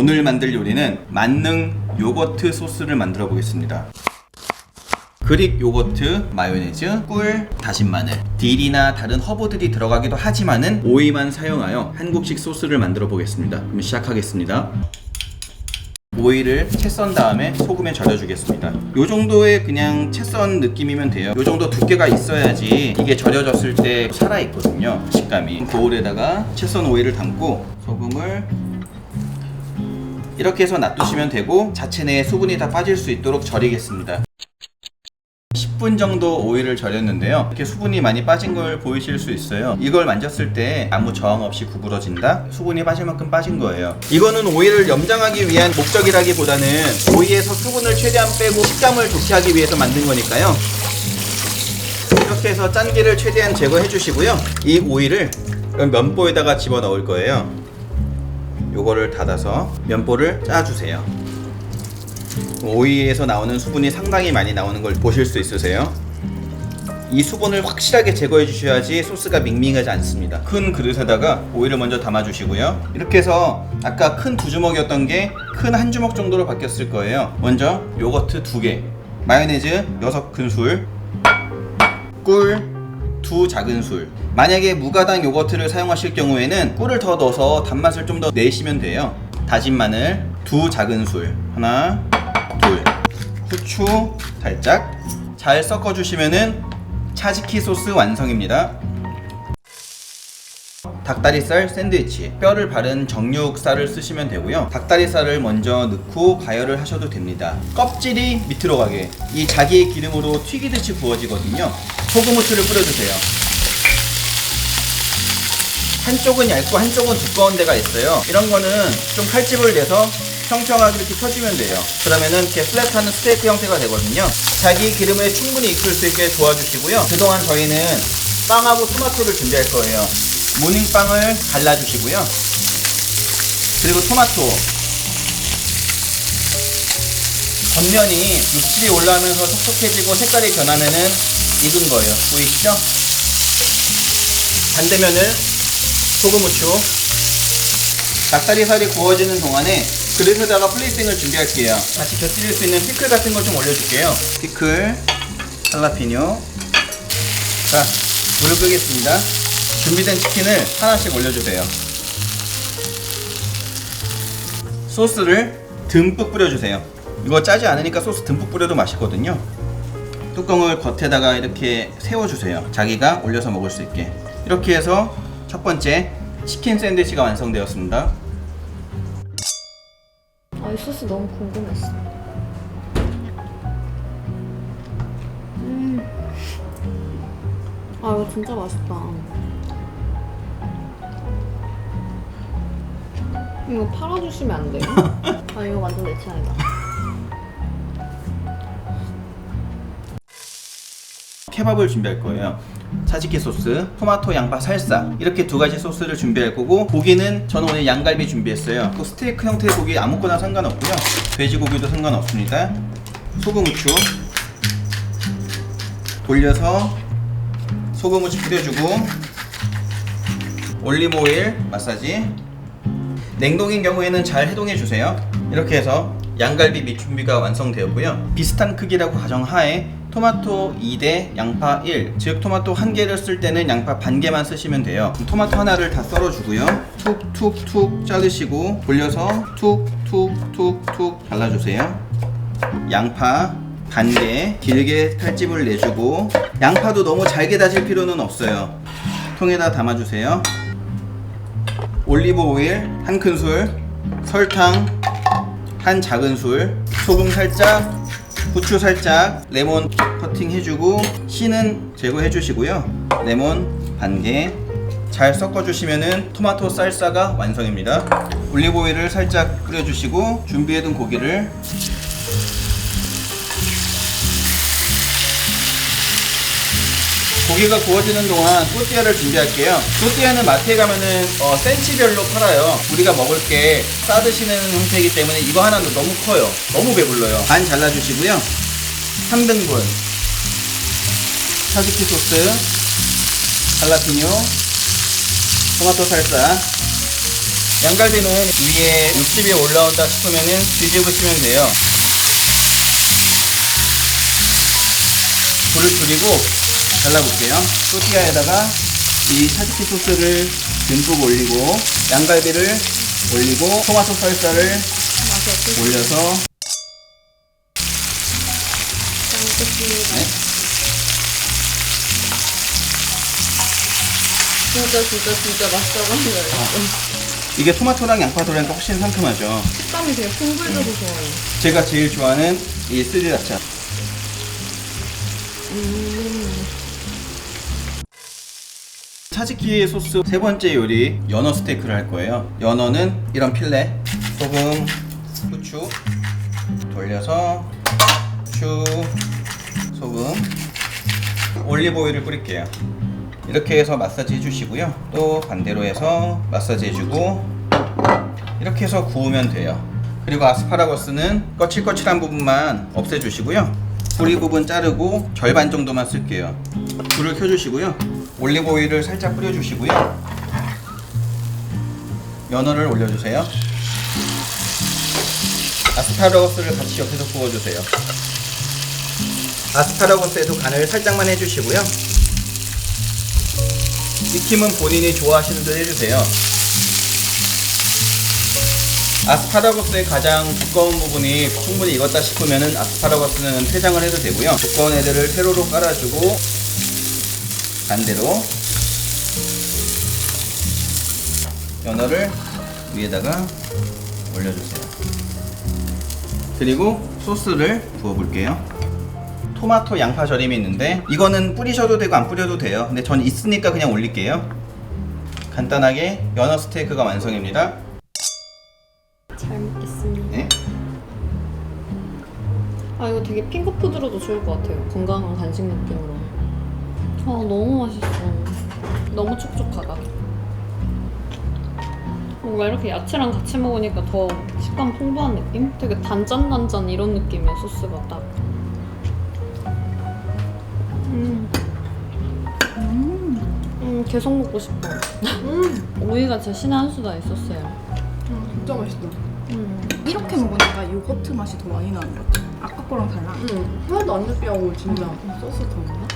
오늘 만들 요리는 만능 요거트 소스를 만들어 보겠습니다. 그릭 요거트, 마요네즈, 꿀, 다진 마늘, 딜이나 다른 허브들이 들어가기도 하지만은 오이만 사용하여 한국식 소스를 만들어 보겠습니다. 그럼 시작하겠습니다. 오이를 채 썬 다음에 소금에 절여주겠습니다. 요 정도의 그냥 채 썬 느낌이면 돼요. 요 정도 두께가 있어야지 이게 절여졌을 때 살아있거든요, 식감이. 보울에다가 채 썬 오이를 담고 소금을 이렇게 해서 놔두시면 되고, 자체 내에 수분이 다 빠질 수 있도록 절이겠습니다. 10분 정도 오이를 절였는데요, 이렇게 수분이 많이 빠진 걸 보이실 수 있어요. 이걸 만졌을 때 아무 저항 없이 구부러진다? 수분이 빠질 만큼 빠진 거예요. 이거는 오이를 염장하기 위한 목적이라기보다는 오이에서 수분을 최대한 빼고 식감을 좋게 하기 위해서 만든 거니까요. 이렇게 해서 짠기를 최대한 제거해 주시고요. 이 오이를 면보에다가 집어 넣을 거예요. 요거를 닫아서 면보를 짜주세요. 오이에서 나오는 수분이 상당히 많이 나오는 걸 보실 수 있으세요. 이 수분을 확실하게 제거해 주셔야지 소스가 밍밍하지 않습니다. 큰 그릇에다가 오이를 먼저 담아 주시고요. 이렇게 해서 아까 큰 2주먹이었던 게 큰 1주먹 정도로 바뀌었을 거예요. 먼저 요거트 2개, 마요네즈 6큰술, 꿀 2 작은술. 만약에 무가당 요거트를 사용하실 경우에는 꿀을 더 넣어서 단맛을 좀 더 내시면 돼요. 다진 마늘 2 작은술, 하나, 둘, 후추 살짝. 잘 섞어주시면은 차지키 소스 완성입니다. 닭다리살 샌드위치, 뼈를 바른 정육살을 쓰시면 되고요. 닭다리살을 먼저 넣고 가열을 하셔도 됩니다. 껍질이 밑으로 가게, 이 자기의 기름으로 튀기듯이 구워지거든요. 소금, 후추를 뿌려주세요. 한쪽은 얇고 한쪽은 두꺼운 데가 있어요. 이런 거는 좀 칼집을 내서 평평하게 이렇게 펴주면 돼요. 그러면은 이렇게 플랫한 스테이크 형태가 되거든요. 자기 기름에 충분히 익힐 수 있게 도와주시고요. 그동안 저희는 빵하고 토마토를 준비할 거예요. 모닝빵을 갈라주시고요. 그리고 토마토, 겉면이 육질이 올라오면서 촉촉해지고 색깔이 변하면은 익은 거예요. 보이시죠? 반대면을 소금, 후추. 닭다리살이 구워지는 동안에 그릇에다가 플레이팅을 준비할게요. 같이 곁들일 수 있는 피클 같은 걸 좀 올려줄게요. 피클, 할라피뇨. 자, 불을 끄겠습니다. 준비된 치킨을 하나씩 올려주세요. 소스를 듬뿍 뿌려주세요. 이거 짜지 않으니까 소스 듬뿍 뿌려도 맛있거든요. 뚜껑을 겉에다가 이렇게 세워주세요. 자기가 올려서 먹을 수 있게. 이렇게 해서 첫 번째 치킨 샌드위치가 완성되었습니다. 이 소스 너무 궁금했어. 이거 진짜 맛있다. 이거 팔아주시면 안 돼요? 이거 완전 내 취향이다. 케밥을 준비할 거예요. 차지키 소스, 토마토, 양파, 살사, 이렇게 2가지 소스를 준비할 거고, 고기는 저는 오늘 양갈비 준비했어요. 그 스테이크 형태의 고기 아무거나 상관없고요. 돼지고기도 상관없습니다. 소금, 후추 돌려서 소금, 후추 뿌려주고, 올리브 오일 마사지. 냉동인 경우에는 잘 해동해 주세요. 이렇게 해서 양갈비 밑 준비가 완성되었고요. 비슷한 크기라고 가정하에 토마토 2대 양파 1, 즉 토마토 1개를 쓸 때는 양파 반 개만 쓰시면 돼요. 토마토 하나를 다 썰어주고요. 툭툭툭 자르시고 돌려서 툭툭툭툭 잘라주세요. 양파 반 개, 길게 칼집을 내주고, 양파도 너무 잘게 다질 필요는 없어요. 통에다 담아주세요. 올리브 오일 1큰술, 설탕 1 작은술, 소금 살짝, 후추 살짝, 레몬 커팅 해주고, 씨는 제거해 주시고요. 레몬 반개. 잘 섞어주시면은 토마토 살사가 완성입니다. 올리브 오일을 살짝 뿌려주시고, 준비해둔 고기를 고기가 구워지는 동안 또띠아를 준비할게요. 또띠아는 마트에 가면은 센치별로 팔아요. 우리가 먹을 게 싸드시는 형태이기 때문에 이거 하나는 너무 커요. 너무 배불러요. 반 잘라주시고요. 3등분 차지키 소스, 할라피뇨, 토마토 살사, 양갈비는 위에 육즙이 올라온다 싶으면은 뒤집으시면 돼요. 불을 줄이고 잘라볼게요. 또띠아에다가 이 차지키 소스를 듬뿍 올리고 양갈비를 올리고 토마토 살사를 맛이 어떠세요? 올려서 잘 먹겠습니다. 네. 진짜 맛있다고 하는 거예요. 이게 토마토랑 양파 들어가니까 훨씬 상큼하죠. 식감이 되게 풍부해져서 좋아요. 제가 제일 좋아하는 이 스리라차. 차지키 소스 세 번째 요리 연어 스테이크를 할 거예요. 연어는 이런 필레, 소금, 후추 돌려서 후추, 소금, 올리브 오일을 뿌릴게요. 이렇게 해서 마사지 해주시고요. 또 반대로 해서 마사지 해주고 이렇게 해서 구우면 돼요. 그리고 아스파라거스는 거칠거칠한 부분만 없애주시고요. 뿌리 부분 자르고 절반 정도만 쓸게요. 불을 켜주시고요. 올리브 오일을 살짝 뿌려주시고요. 연어를 올려주세요. 아스파라거스를 같이 옆에서 구워주세요. 아스파라거스에도 간을 살짝만 해주시고요. 익힘은 본인이 좋아하시는 대로 해주세요. 아스파라거스의 가장 두꺼운 부분이 충분히 익었다 싶으면 아스파라거스는 퇴장을 해도 되고요. 두꺼운 애들을 세로로 깔아주고 반대로 연어를 위에다가 올려주세요. 그리고 소스를 부어볼게요. 토마토 양파 절임이 있는데 이거는 뿌리셔도 되고 안 뿌려도 돼요. 근데 전 있으니까 그냥 올릴게요. 간단하게 연어 스테이크가 완성입니다. 잘 먹겠습니다. 네. 아 이거 되게 핑크푸드로도 좋을 것 같아요. 건강한 간식 느낌으로. 아 너무 맛있어. 너무 촉촉하다. 뭔가 이렇게 야채랑 같이 먹으니까 더 식감 풍부한 느낌? 되게 단짠단짠 이런 느낌이야 소스가 딱. 계속 먹고 싶어. 오이가 진짜 신의 한 수다 있었어요. 진짜 맛있다. 이렇게 먹으니까 요거트 맛이 더 많이 나는 것 같아. 아까 거랑 달라. 하나도 안 느끼하고 진짜. 소스 더 먹나?